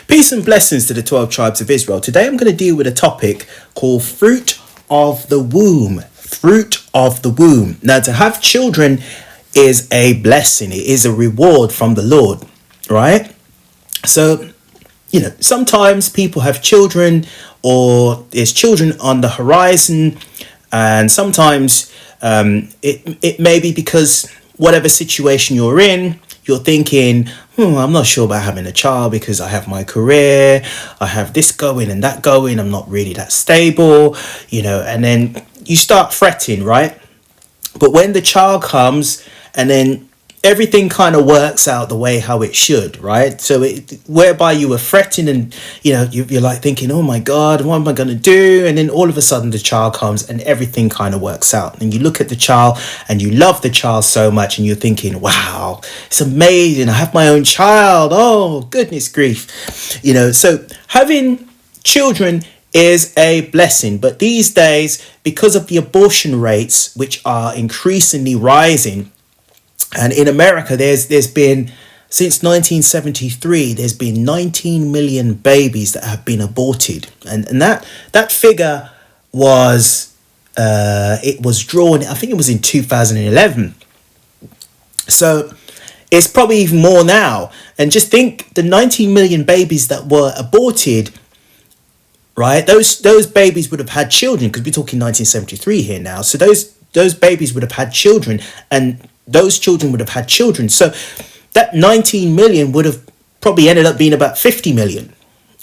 Peace and blessings to the 12 tribes of Israel. Today I'm going to deal with a topic called fruit of the womb. Fruit of the womb. Now, to have children is a blessing. It is a reward from the Lord, right? So, sometimes people have children or there's children on the horizon, and sometimes it may be because whatever situation you're in, you're thinking, I'm not sure about having a child because I have my career, I have this going and that going, I'm not really that stable, and then you start fretting, right? But when the child comes and then everything kind of works out the way how it should, right? So whereby you were fretting and, you're like thinking, oh my God, what am I going to do? And then all of a sudden the child comes and everything kind of works out. And you look at the child and you love the child so much and you're thinking, wow, it's amazing. I have my own child. Oh, goodness grief. So having children is a blessing. But these days, because of the abortion rates, which are increasingly rising, and in America, there's been, since 1973, there's been 19 million babies that have been aborted. And that figure was, it was drawn, I think it was in 2011. So it's probably even more now. And just think the 19 million babies that were aborted, right? Those babies would have had children, because we're talking 1973 here now. So those babies would have had children, and those children would have had children. So that 19 million would have probably ended up being about 50 million,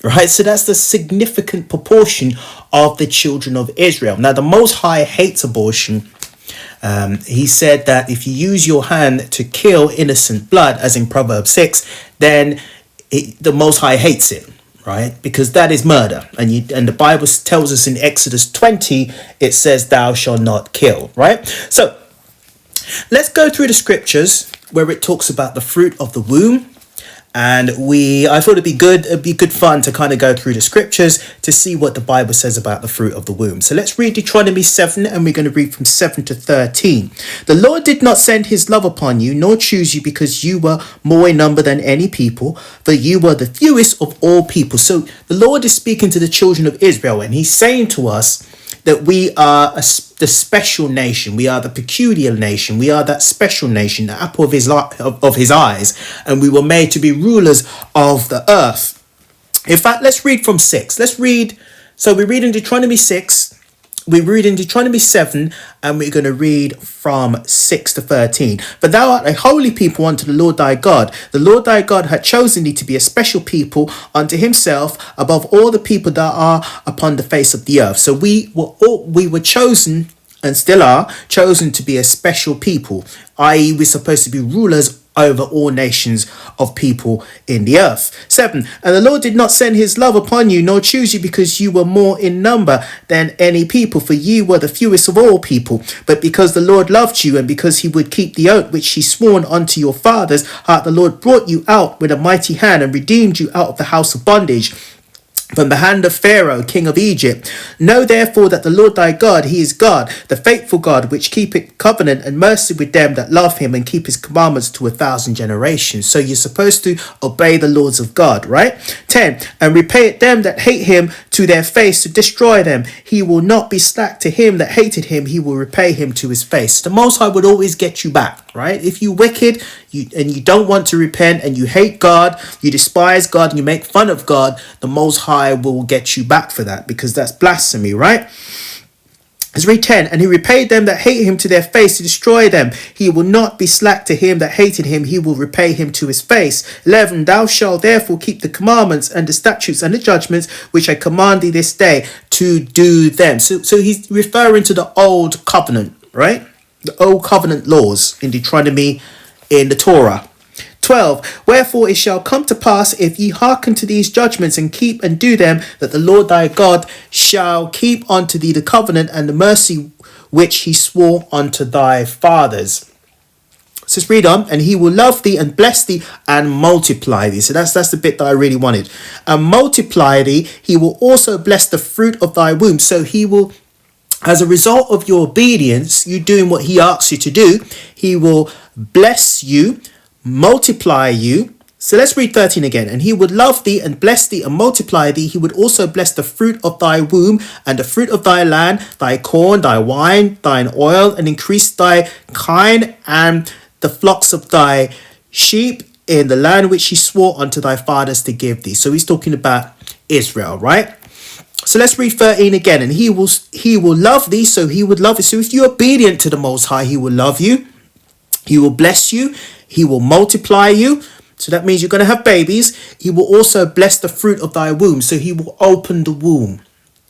right? So that's the significant proportion of the children of Israel. Now, the Most High hates abortion. He said that if you use your hand to kill innocent blood, as in Proverbs 6, then the Most High hates it, right? Because that is murder. And the Bible tells us in Exodus 20, it says, thou shalt not kill, right? So let's go through the scriptures where it talks about the fruit of the womb. And I thought it'd be good fun to kind of go through the scriptures to see what the Bible says about the fruit of the womb. So let's read Deuteronomy 7, and we're going to read from 7 to 13. The Lord did not send his love upon you, nor choose you, because you were more in number than any people, but you were the fewest of all people. So the Lord is speaking to the children of Israel, and he's saying to us that we are the special nation. We are the peculiar nation. We are that special nation, the apple of his eyes, and we were made to be rulers of the earth. In fact, let's read from 6. So we read in Deuteronomy 6, we read in Deuteronomy 7, and we're going to read from 6 to 13. But thou art a holy people unto the Lord thy God. The Lord thy God had chosen thee to be a special people unto himself above all the people that are upon the face of the earth. So we were chosen, and still are chosen, to be a special people, i.e. we're supposed to be rulers over all nations of people in the earth. 7. And the Lord did not send his love upon you, nor choose you, because you were more in number than any people, for you were the fewest of all people. But because the Lord loved you, and because he would keep the oath which he sworn unto your fathers, the Lord brought you out with a mighty hand, and redeemed you out of the house of bondage, from the hand of Pharaoh, king of Egypt. Know therefore that the Lord thy God, he is God, the faithful God, which keepeth covenant and mercy with them that love him, and keep his commandments to 1,000 generations. So you're supposed to obey the laws of God, right? 10. And repay it them that hate him to their face, to destroy them. He will not be slack to him that hated him. He will repay him to his face. The Most High would always get you back, right? If you're wicked, and you don't want to repent, and you hate God, you despise God, and you make fun of God, the Most High will get you back for that, because that's blasphemy, right? Let's read 10. And he repaid them that hate him to their face, to destroy them. He will not be slack to him that hated him. He will repay him to his face. 11. Thou shalt therefore keep the commandments and the statutes and the judgments which I command thee this day, to do them. So he's referring to the old covenant, right? The old covenant laws in Deuteronomy, in the Torah. 12. Wherefore it shall come to pass, if ye hearken to these judgments and keep and do them, that the Lord thy God shall keep unto thee the covenant and the mercy which he swore unto thy fathers. So let's read on. And he will love thee and bless thee and multiply thee. So that's the bit that I really wanted. And multiply thee. He will also bless the fruit of thy womb. So he will, as a result of your obedience, you doing what he asks you to do, he will bless you, multiply you, So let's read 13 again. And he would love thee and bless thee and multiply thee. He would also bless the fruit of thy womb and the fruit of thy land, thy corn, thy wine, thine oil, and increase thy kine and the flocks of thy sheep in the land which he swore unto thy fathers to give thee. So he's talking about Israel, right? So let's read 13 again. And he will love thee. So he would love you. So if you're obedient to the Most High, he will love you. He will bless you. He will multiply you. So that means you're going to have babies. He will also bless the fruit of thy womb. So he will open the womb,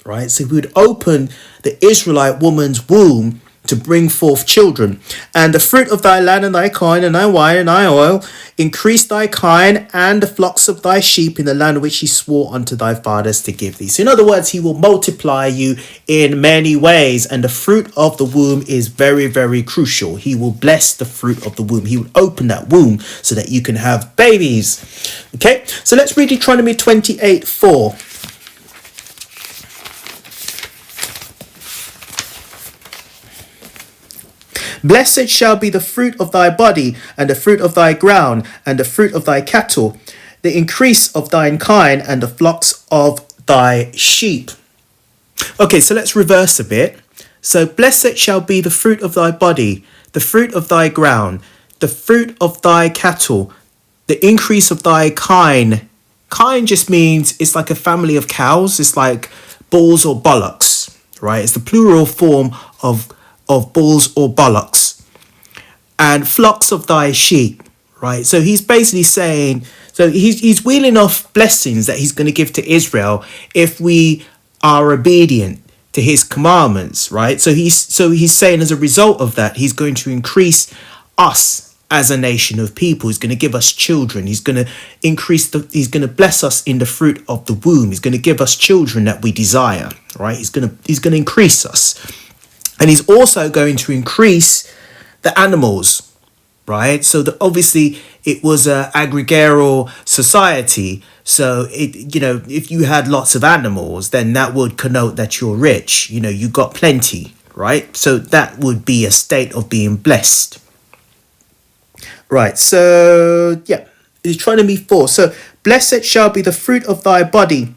right? So he would open the Israelite woman's womb to bring forth children. And the fruit of thy land and thy kine and thy wine and thy oil, increase thy kine and the flocks of thy sheep in the land which he swore unto thy fathers to give thee. So in other words, he will multiply you in many ways. And the fruit of the womb is very, very crucial. He will bless the fruit of the womb. He will open that womb so that you can have babies. Okay, so let's read Deuteronomy 28:4. Blessed shall be the fruit of thy body, and the fruit of thy ground, and the fruit of thy cattle, the increase of thine kine, and the flocks of thy sheep. Okay, so let's reverse a bit. So blessed shall be the fruit of thy body, the fruit of thy ground, the fruit of thy cattle, the increase of thy kine. Kine just means it's like a family of cows. It's like bulls or bullocks, right? It's the plural form of bulls or bullocks, and flocks of thy sheep, right? So he's basically saying, so he's wheeling off blessings that he's going to give to Israel if we are obedient to his commandments, right? So he's saying as a result of that, he's going to increase us as a nation of people. He's going to give us children. He's going to he's going to bless us in the fruit of the womb. He's going to give us children that we desire, right? He's going to increase us. And he's also going to increase the animals, right? So obviously it was an agrarian society. So if you had lots of animals, then that would connote that you're rich. You got plenty, right? So that would be a state of being blessed. Right. So yeah, Deuteronomy 4. So blessed shall be the fruit of thy body,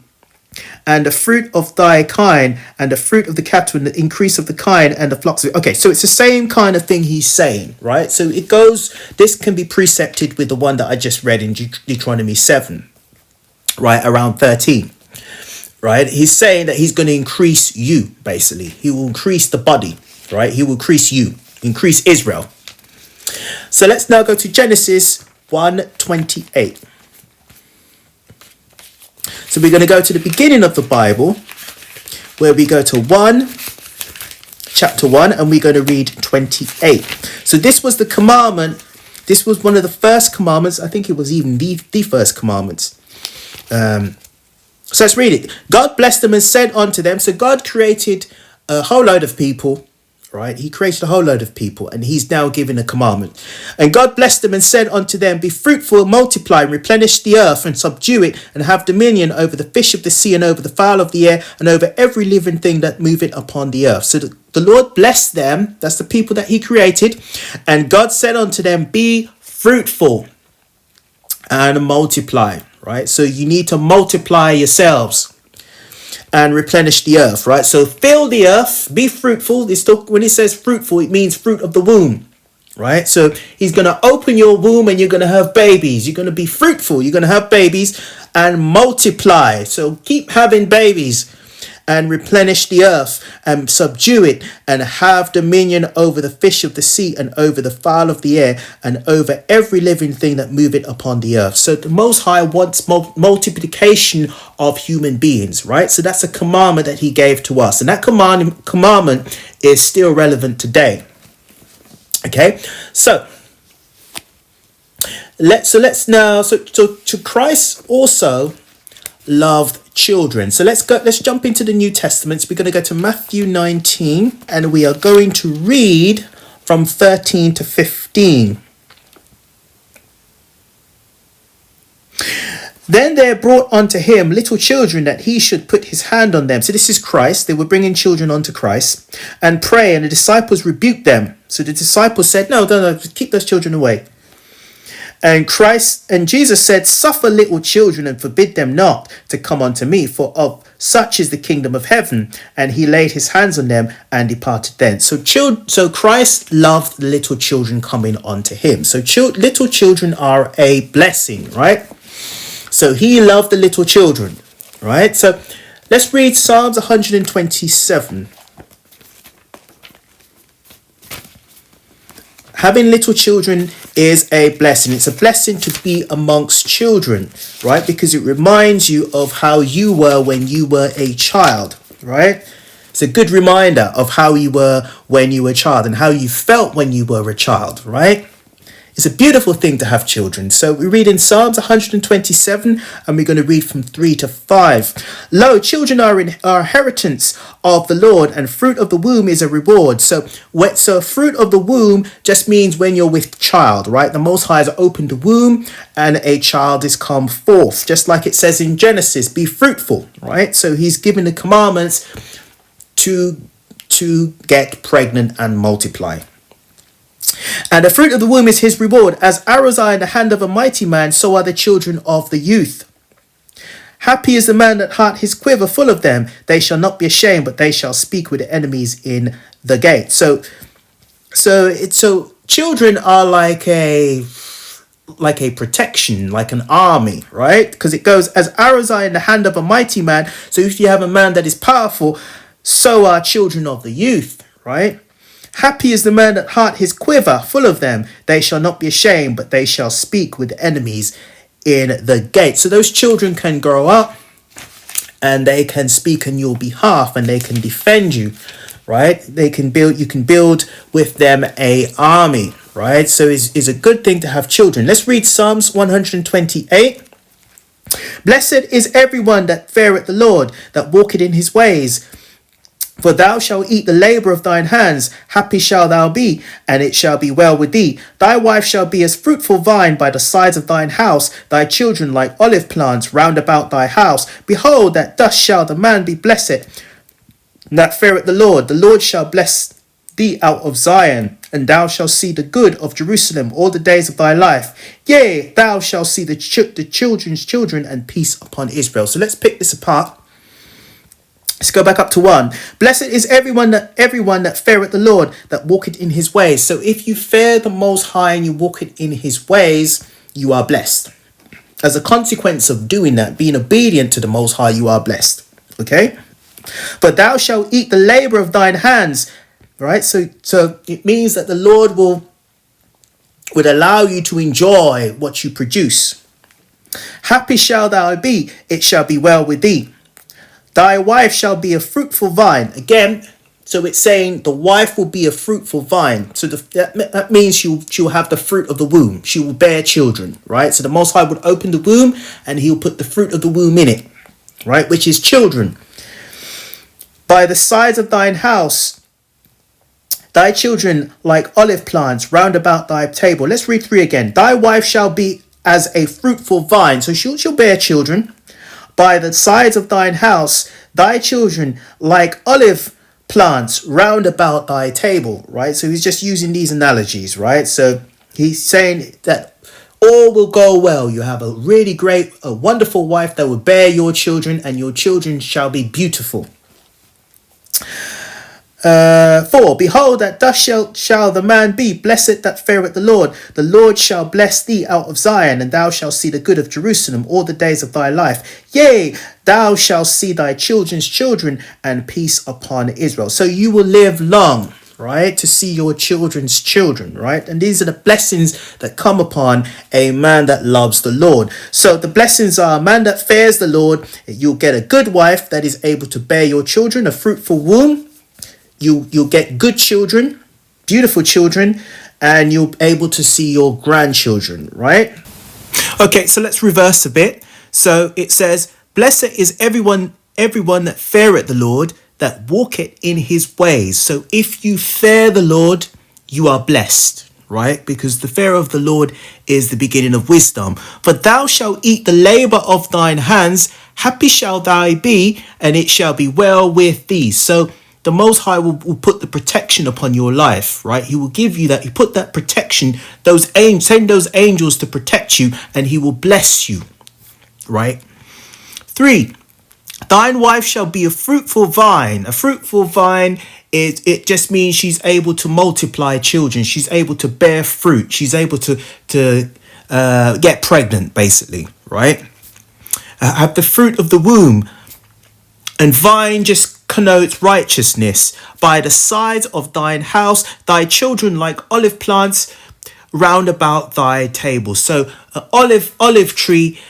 and the fruit of thy kine, and the fruit of the cattle, and the increase of the kine, and the flocks. Okay, so it's the same kind of thing he's saying, right? So this can be precepted with the one that I just read in Deuteronomy 7, right, around 13, right? He's saying that he's going to increase you, basically. He will increase the body, right? He will increase you, increase Israel. So let's now go to Genesis 1:28. So we're going to go to the beginning of the Bible, where we go to chapter 1, and we're going to read 28. So this was the commandment. This was one of the first commandments. I think it was even the first commandments. So let's read it. God blessed them and said unto them. So God created a whole load of people, right? He created a whole load of people, and he's now giving a commandment. And God blessed them and said unto them, be fruitful, multiply, and replenish the earth, and subdue it, and have dominion over the fish of the sea, and over the fowl of the air, and over every living thing that moveth upon the earth. So the Lord blessed them. That's the people that he created. And God said unto them, be fruitful and multiply, right? So you need to multiply yourselves and replenish the earth, right? So fill the earth, be fruitful. When he says fruitful, it means fruit of the womb, right? So he's going to open your womb and you're going to have babies. You're going to be fruitful. You're going to have babies and multiply. So keep having babies and replenish the earth and subdue it and have dominion over the fish of the sea and over the fowl of the air and over every living thing that moveth upon the earth. So the Most High wants multiplication of human beings, right? So that's a commandment that he gave to us, and that commandment is still relevant today. Okay, so let's now Christ also loved children. So let's jump into the New Testament. So we're going to go to Matthew 19, and we are going to read from 13 to 15. Then they brought unto him little children, that he should put his hand on them. So this is Christ. They were bringing children unto Christ and pray, and the disciples rebuked them. So the disciples said, no, keep those children away. And Jesus said, suffer little children and forbid them not to come unto me, for of such is the kingdom of heaven. And he laid his hands on them and departed thence. So Christ loved little children coming unto him. So little children are a blessing, right? So he loved the little children, right? So let's read Psalms 127. Having little children is a blessing. It's a blessing to be amongst children, right? Because it reminds you of how you were when you were a child, right? It's a good reminder of how you were when you were a child and how you felt when you were a child, right? It's a beautiful thing to have children. So we read in Psalms 127, and we're going to read from 3 to 5. Lo, children are inheritance of the Lord, and fruit of the womb is a reward. So fruit of the womb just means when you're with child, right? The Most High has opened the womb and a child is come forth. Just like it says in Genesis, be fruitful, right? So he's given the commandments to get pregnant and multiply. And the fruit of the womb is his reward. As arrows are in the hand of a mighty man, so are the children of the youth. Happy is the man that hath his quiver full of them. They shall not be ashamed, but they shall speak with the enemies in the gate. So children are like a protection, like an army, right? Because it goes, as arrows are in the hand of a mighty man. So if you have a man that is powerful, so are children of the youth, right? Happy is the man that hath his quiver full of them. They shall not be ashamed, but they shall speak with enemies in the gate. So those children can grow up and they can speak on your behalf and they can defend you, right? You can build with them a army, right? So it's a good thing to have children. Let's read Psalms 128. Blessed is everyone that feareth the Lord, that walketh in his ways. For thou shalt eat the labour of thine hands. Happy shalt thou be, and it shall be well with thee. Thy wife shall be as fruitful vine by the sides of thine house, thy children like olive plants round about thy house. Behold, that thus shall the man be blessed that feareth the Lord. The Lord shall bless thee out of Zion, and thou shalt see the good of Jerusalem all the days of thy life. Yea, thou shalt see the children's children, and peace upon Israel. So let's pick this apart. Let's go back up to 1. Blessed is everyone that feareth the Lord, that walketh in his ways. So if you fear the Most High and you walk in his ways, you are blessed. As a consequence of doing that, being obedient to the Most High, you are blessed. Okay? But thou shalt eat the labour of thine hands. Right? So it means that the Lord would allow you to enjoy what you produce. Happy shall thou be, it shall be well with thee. Thy wife shall be a fruitful vine. Again, so it's saying the wife will be a fruitful vine. So that means she'll have the fruit of the womb. She will bear children, right? So the Most High would open the womb and he'll put the fruit of the womb in it, right? Which is children. By the sides of thine house, thy children like olive plants round about thy table. Let's read 3 again. Thy wife shall be as a fruitful vine. So she'll bear children. By the sides of thine house, thy children like olive plants round about thy table, right? So he's just using these analogies, right? So he's saying that all will go well. You have a really great, a wonderful wife that will bear your children, and your children shall be beautiful. 4. Behold, that thus shall the man be blessed that feareth the Lord. The Lord shall bless thee out of Zion, and thou shalt see the good of Jerusalem all the days of thy life. Yea, thou shalt see thy children's children, and peace upon Israel. So you will live long, right, to see your children's children, right? And these are the blessings that come upon a man that loves the Lord. So the blessings are a man that fears the Lord. You'll get a good wife that is able to bear your children, a fruitful womb. You'll get good children, beautiful children, and you'll be able to see your grandchildren, right? Okay, so let's reverse a bit. So it says, blessed is everyone that feareth the Lord, that walketh in his ways. So if you fear the Lord, you are blessed, right? Because the fear of the Lord is the beginning of wisdom. For thou shalt eat the labour of thine hands. Happy shall thou be, and it shall be well with thee. So the Most High will put the protection upon your life, right? He will give you that. He put that protection, send those angels to protect you, and he will bless you, right? 3, thine wife shall be a fruitful vine. A fruitful vine, it just means she's able to multiply children. She's able to bear fruit. She's able to get pregnant, basically, right? Have the fruit of the womb. And vine just connotes righteousness. By the sides of thine house, thy children like olive plants round about thy table. So an olive tree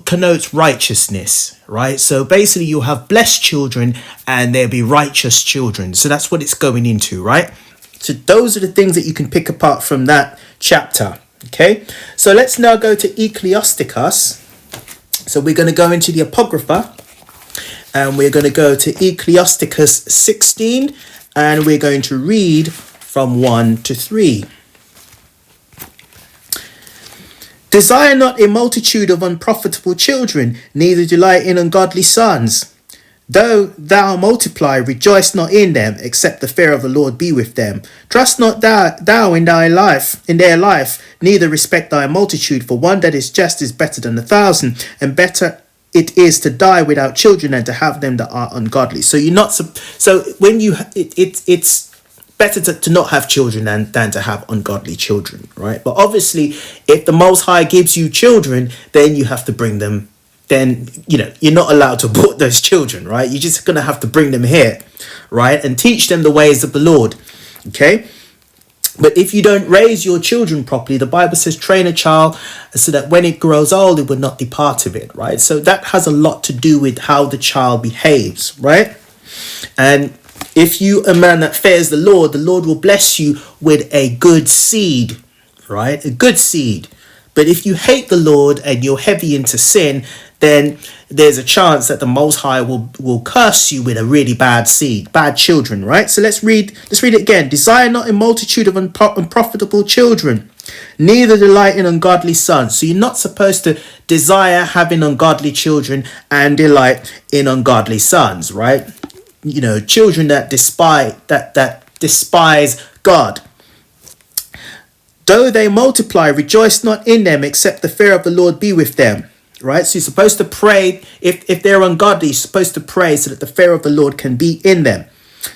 connotes righteousness, right? So basically you'll have blessed children and there'll be righteous children. So that's what it's going into, right? So those are the things that you can pick apart from that chapter. Okay, so let's now go to Ecliosticus. So we're going to go into the Apocrypha, and we're going to go to Ecliosticus 16, and we're going to read from 1 to 3. Desire not a multitude of unprofitable children, neither delight in ungodly sons. Though thou multiply, rejoice not in them, except the fear of the Lord be with them. Trust not thou in their life, neither respect thy multitude, for one that is just is better than 1,000, and better it is to die without children than to have them that are ungodly. So it's better to not have children than to have ungodly children, right? But obviously, if the Most High gives you children, then you have to bring them. Then, you're not allowed to abort those children, right? You're just going to have to bring them here, right? And teach them the ways of the Lord, okay? But if you don't raise your children properly, the Bible says train a child so that when it grows old, it will not depart of it, right? So that has a lot to do with how the child behaves, right? And if you a man that fears the Lord will bless you with a good seed, right? A good seed. But if you hate the Lord and you're heavy into sin, then there's a chance that the Most High will curse you with a really bad seed, bad children, right? So let's read it again. Desire not a multitude of unprofitable children, neither delight in ungodly sons. So you're not supposed to desire having ungodly children and delight in ungodly sons, right? Children that despise God. Though they multiply, rejoice not in them, except the fear of the Lord be with them. Right? So you're supposed to pray. If they're ungodly, you're supposed to pray so that the fear of the Lord can be in them.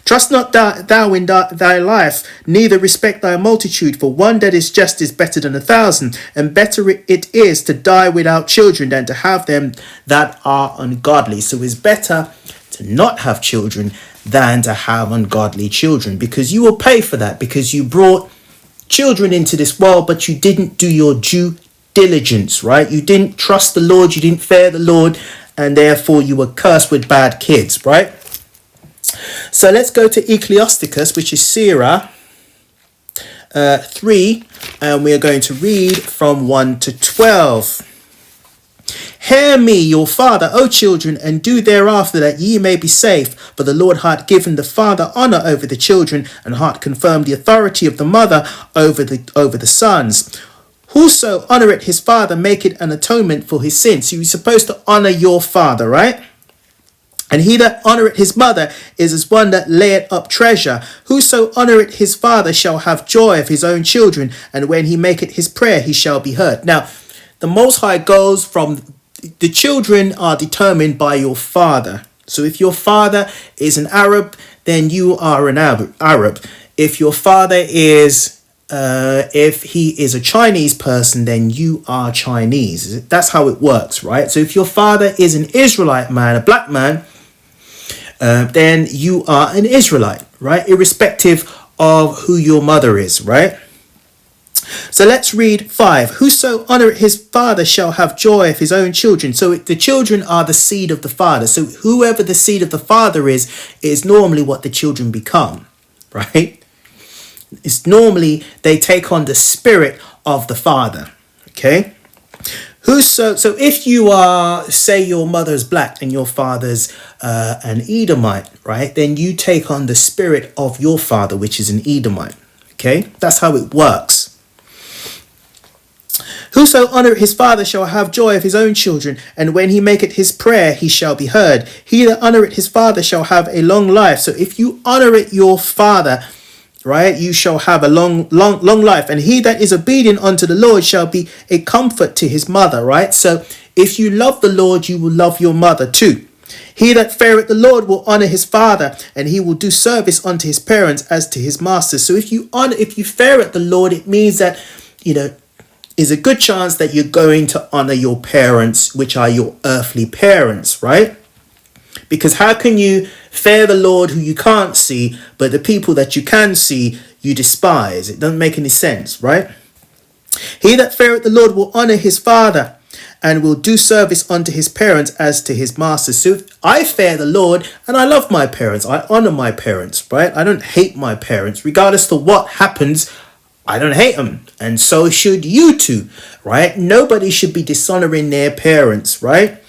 Trust not thou in thy life, neither respect thy multitude, for one that is just is better than 1,000, and better it is to die without children than to have them that are ungodly. So it's better to not have children than to have ungodly children, because you will pay for that, because you brought children into this world, but you didn't do your due diligence, right? You didn't trust the Lord, you didn't fear the Lord, and therefore you were cursed with bad kids, right? So let's go to Ecliosticus, which is Sirah 3, and we are going to read from 1 to 12. Hear me, your father, O children, and do thereafter that ye may be safe. For the Lord hath given the father honour over the children, and hath confirmed the authority of the mother over the sons. Whoso honoureth his father maketh an atonement for his sins. So you're supposed to honour your father, right? And he that honoureth his mother is as one that layeth up treasure. Whoso honoureth his father shall have joy of his own children, and when he maketh his prayer, he shall be heard. Now, the Most High goes from the children are determined by your father. So if your father is an Arab, then you are an Arab. If your father is if he is a Chinese person, then you are Chinese. That's how it works, right? So if your father is an Israelite man, a black man, then you are an Israelite, right? Irrespective of who your mother is, right? So let's read 5. Whoso honoureth his father shall have joy of his own children. So the children are the seed of the father. So whoever the seed of the father is normally what the children become, right? It's normally they take on the spirit of the father, okay? So if you are, say your mother's black and your father's an Edomite, right? Then you take on the spirit of your father, which is an Edomite, okay? That's how it works. Whoso honoureth his father shall have joy of his own children, and when he maketh his prayer, he shall be heard. He that honoureth his father shall have a long life. So if you honour your father, right, you shall have a long life. And he that is obedient unto the Lord shall be a comfort to his mother, right? So if you love the Lord, you will love your mother too. He that feareth the Lord will honour his father, and he will do service unto his parents as to his masters. So if you feareth the Lord, it means that, is a good chance that you're going to honour your parents, which are your earthly parents, right? Because how can you fear the Lord who you can't see, but the people that you can see, you despise? It doesn't make any sense, right? He that feareth the Lord will honour his father, and will do service unto his parents as to his masters. So if I fear the Lord and I love my parents, I honour my parents, right? I don't hate my parents. Regardless to what happens, I don't hate them. And so should you too, right? Nobody should be dishonouring their parents, right?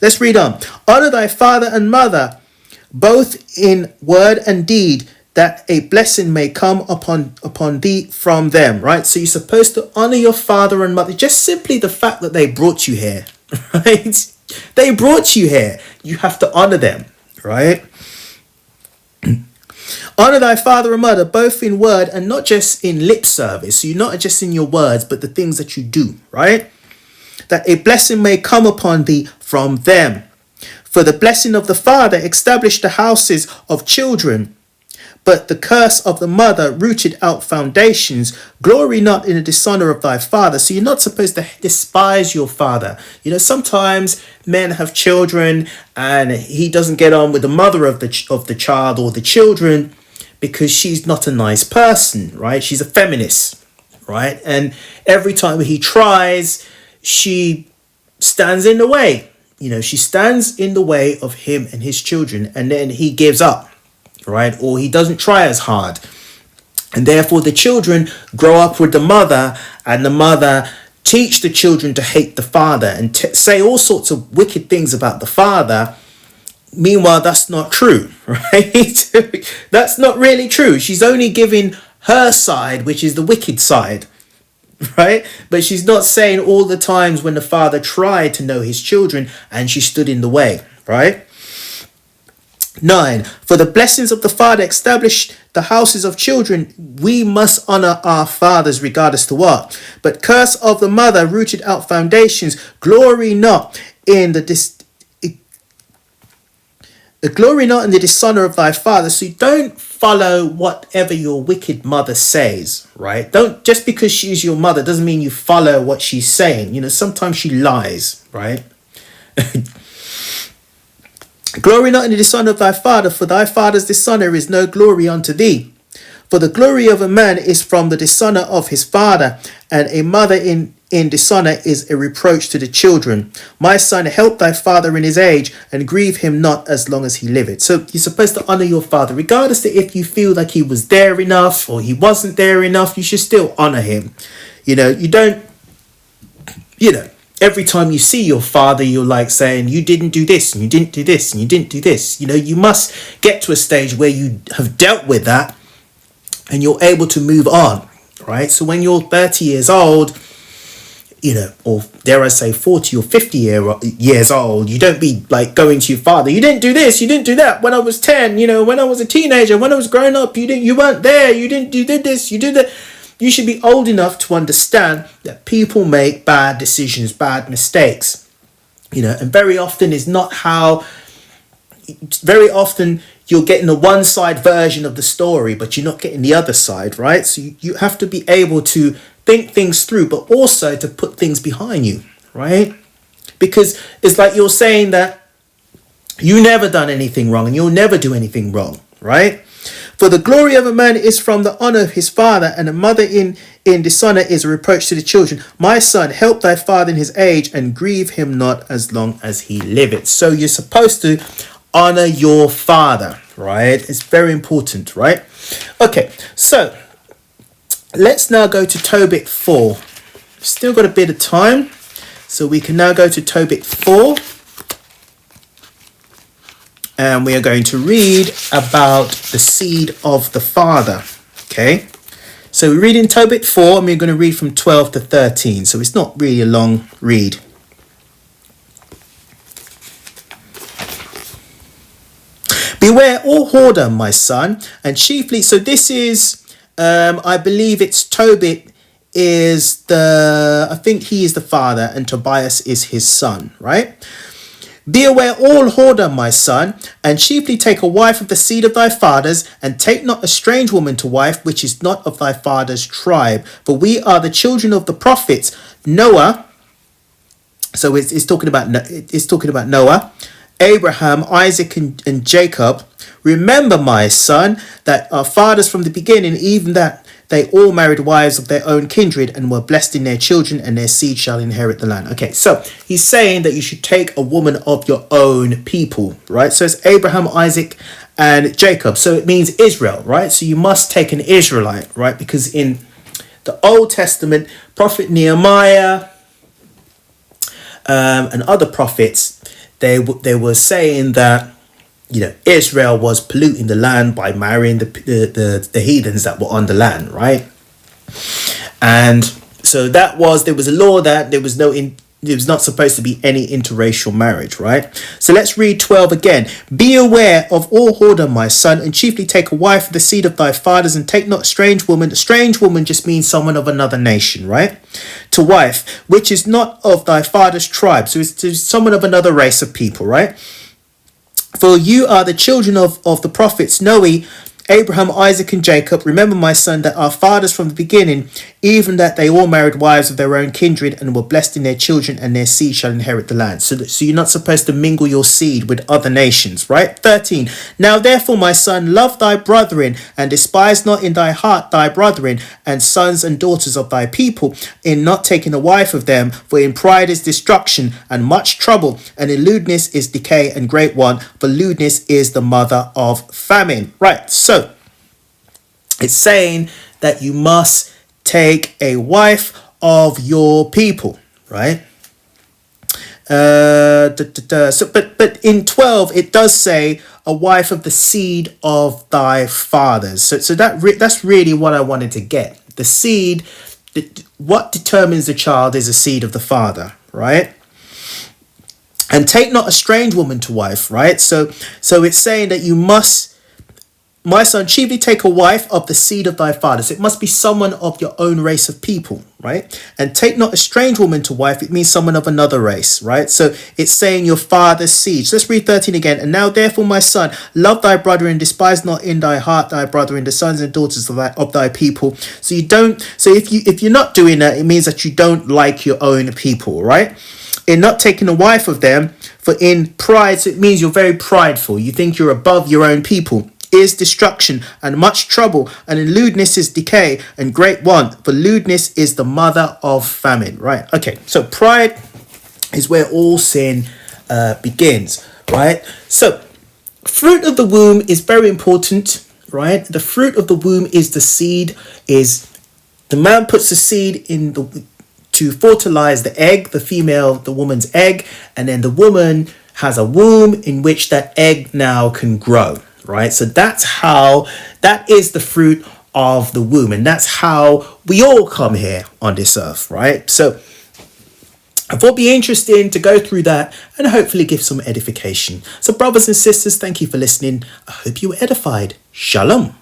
Let's read on. Honour thy father and mother, both in word and deed, that a blessing may come upon thee from them, right? So you're supposed to honour your father and mother. Just simply the fact that they brought you here, right? They brought you here. You have to honour them, right? Honour thy father and mother, both in word and not just in lip service. So you're not just in your words, but the things that you do, right? That a blessing may come upon thee from them. For the blessing of the father established the houses of children, but the curse of the mother rooted out foundations. Glory not in the dishonour of thy father. So you're not supposed to despise your father. Sometimes men have children and he doesn't get on with the mother of the child or the children because she's not a nice person, right? She's a feminist, right? And every time he tries, she stands in the way. She stands in the way of him and his children, and then he gives up, right? Or he doesn't try as hard. And therefore the children grow up with the mother, and the mother teach the children to hate the father and say all sorts of wicked things about the father. Meanwhile, that's not true, right? That's not really true. She's only giving her side, which is the wicked side, right? But she's not saying all the times when the father tried to know his children and she stood in the way, right? 9. For the blessings of the father established the houses of children. We must honour our fathers regardless to what. But curse of the mother rooted out foundations. Glory not in the dishonour of thy father. So you don't follow whatever your wicked mother says, right? Don't, just because she's your mother doesn't mean you follow what she's saying. Sometimes she lies, right? Glory not in the dishonour of thy father, for thy father's dishonour is no glory unto thee. For the glory of a man is from the dishonour of his father, and a mother in dishonour is a reproach to the children. My son, help thy father in his age, and grieve him not as long as he liveth. So you're supposed to honour your father, regardless to if you feel like he was there enough or he wasn't there enough. You should still honour him. You don't, every time you see your father, you're like saying, you didn't do this, and you didn't do this, and you didn't do this. You must get to a stage where you have dealt with that and you're able to move on, right? So when you're 30 years old, or dare I say 40 or 50 years old, you don't be like going to your father, you didn't do this, you didn't do that. When I was 10, when I was a teenager, when I was growing up, you weren't there, you did this, you did that. You should be old enough to understand that people make bad decisions, bad mistakes, and very often you're getting a one-side version of the story, but you're not getting the other side, right? So you have to be able to think things through, but also to put things behind you, right? Because it's like you're saying that you never done anything wrong and you'll never do anything wrong, right? For the glory of a man is from the honour of his father, and a mother in dishonour is a reproach to the children. My son, help thy father in his age, and grieve him not as long as he liveth. So you're supposed to honour your father, right? It's very important, right? Okay, so let's now go to Tobit 4. Still got a bit of time, so we can now go to Tobit 4. And we are going to read about the seed of the father. Okay. So So we're reading Tobit 4 and we're going to read from 12 to 13. So it's not really a long read. Beware all whoredom, my son, and chiefly, so this is, I believe it's Tobit is I think he is the father and Tobias is his son, right? Be aware all whoredom, my son, and chiefly take a wife of the seed of thy fathers, and take not a strange woman to wife, which is not of thy father's tribe. For we are the children of the prophets Noah. So it's talking about Noah, Abraham, Isaac, and Jacob. Remember, my son, that our fathers from the beginning, even that they all married wives of their own kindred and were blessed in their children, and their seed shall inherit the land. Okay, so he's saying that you should take a woman of your own people, right? So it's Abraham, Isaac, and Jacob. So it means Israel, right? So you must take an Israelite, right? Because in the Old Testament, Prophet Nehemiah and other prophets, they were saying that, you know, Israel was polluting the land by marrying the heathens that were on the land, right? And so there was a law that there was not supposed to be any interracial marriage, right? So let's read 12 again. Be aware of all whoredom, my son, and chiefly take a wife of the seed of thy fathers, and take not a strange woman. A strange woman just means someone of another nation, right? To wife, which is not of thy father's tribe. So it's someone of another race of people, right? For you are the children of the prophets Noah, Abraham, Isaac, and Jacob. Remember, my son, that our fathers from the beginning, even that they all married wives of their own kindred, and were blessed in their children, and their seed shall inherit the land. So you're not supposed to mingle your seed with other nations, right? 13. Now therefore, my son, love thy brethren, and despise not in thy heart thy brethren, and sons and daughters of thy people, in not taking a wife of them. For in pride is destruction, and much trouble, and in lewdness is decay and great want. For lewdness is the mother of famine. Right, so it's saying that you must take a wife of your people, right? But in 12 it does say a wife of the seed of thy fathers. So that's really what I wanted to get. The seed, what determines the child is the seed of the father, right? And take not a strange woman to wife, right? So it's saying that you must, my son, chiefly take a wife of the seed of thy fathers. It must be someone of your own race of people, right? And take not a strange woman to wife. It means someone of another race, right? So it's saying your father's seed. So let's read 13 again. And now therefore, my son, love thy brother, and despise not in thy heart thy brother, and the sons and daughters of thy people. So if you're not doing that, it means that you don't like your own people, right? In not taking a wife of them, for in pride, so it means you're very prideful. You think you're above your own people. Is destruction and much trouble, and in lewdness is decay and great want. For lewdness is the mother of famine. Right? Okay. So pride is where all sin begins. Right? So fruit of the womb is very important. Right? The fruit of the womb is the seed. Is the man puts the seed in to fertilize the egg, the woman's egg, and then the woman has a womb in which that egg now can grow. Right, so that is the fruit of the womb, and that's how we all come here on this earth, right? So I thought it'd be interesting to go through that and hopefully give some edification. So brothers and sisters, thank you for listening. I hope you were edified. Shalom.